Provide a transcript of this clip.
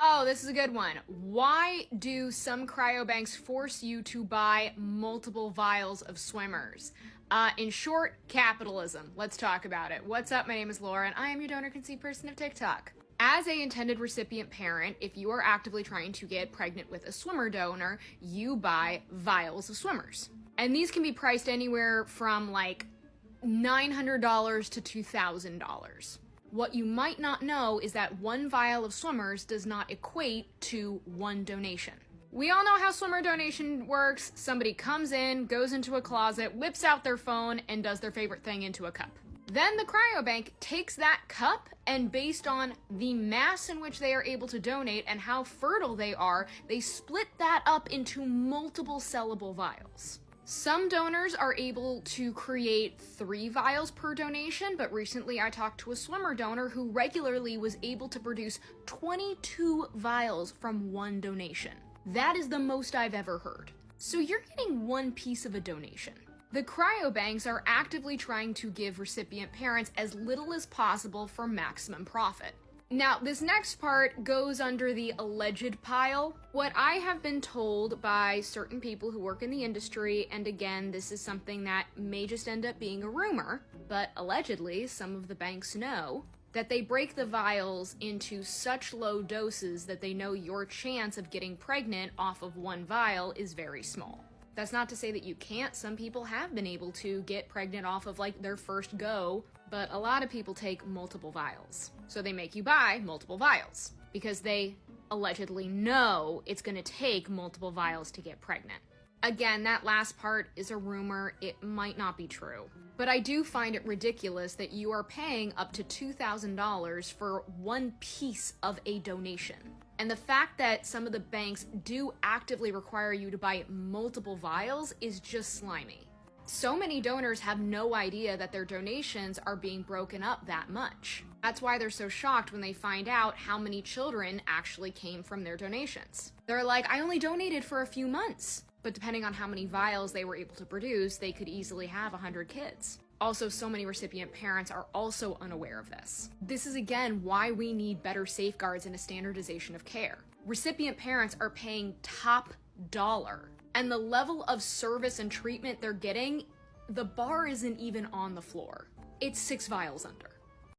Oh, this is a good one. Why do some cryobanks force you to buy multiple vials of swimmers? In short, capitalism. Let's talk about it. What's up? My name is Laura, and I am your donor conceived person of TikTok. As a intended recipient parent, if you are actively trying to get pregnant with a swimmer donor, you buy vials of swimmers. And these can be priced anywhere from like $900 to $2,000. What you might not know is that one vial of swimmers does not equate to one donation. We all know how swimmer donation works. Somebody comes in, goes into a closet, whips out their phone, and does their favorite thing into a cup. Then the cryobank takes that cup, and based on the mass in which they are able to donate and how fertile they are, they split that up into multiple sellable vials. Some donors are able to create 3 vials per donation, but recently I talked to a swimmer donor who regularly was able to produce 22 vials from one donation. That is the most I've ever heard. So you're getting one piece of a donation. The cryobanks are actively trying to give recipient parents as little as possible for maximum profit. Now, this next part goes under the alleged pile. What I have been told by certain people who work in the industry, and again, this is something that may just end up being a rumor, but allegedly, some of the banks know, that they break the vials into such low doses that they know your chance of getting pregnant off of one vial is very small. That's not to say that you can't. Some people have been able to get pregnant off of like their first go, but a lot of people take multiple vials. So they make you buy multiple vials because they allegedly know it's going to take multiple vials to get pregnant. Again, that last part is a rumor. It might not be true. But I do find it ridiculous that you are paying up to $2,000 for one piece of a donation. And the fact that some of the banks do actively require you to buy multiple vials is just slimy. So many donors have no idea that their donations are being broken up that much. That's why they're so shocked when they find out how many children actually came from their donations. They're like, I only donated for a few months. But depending on how many vials they were able to produce, they could easily have 100 kids. Also, so many recipient parents are also unaware of this. This is again why we need better safeguards and a standardization of care. Recipient parents are paying top dollar, and the level of service and treatment they're getting, the bar isn't even on the floor. It's 6 vials under.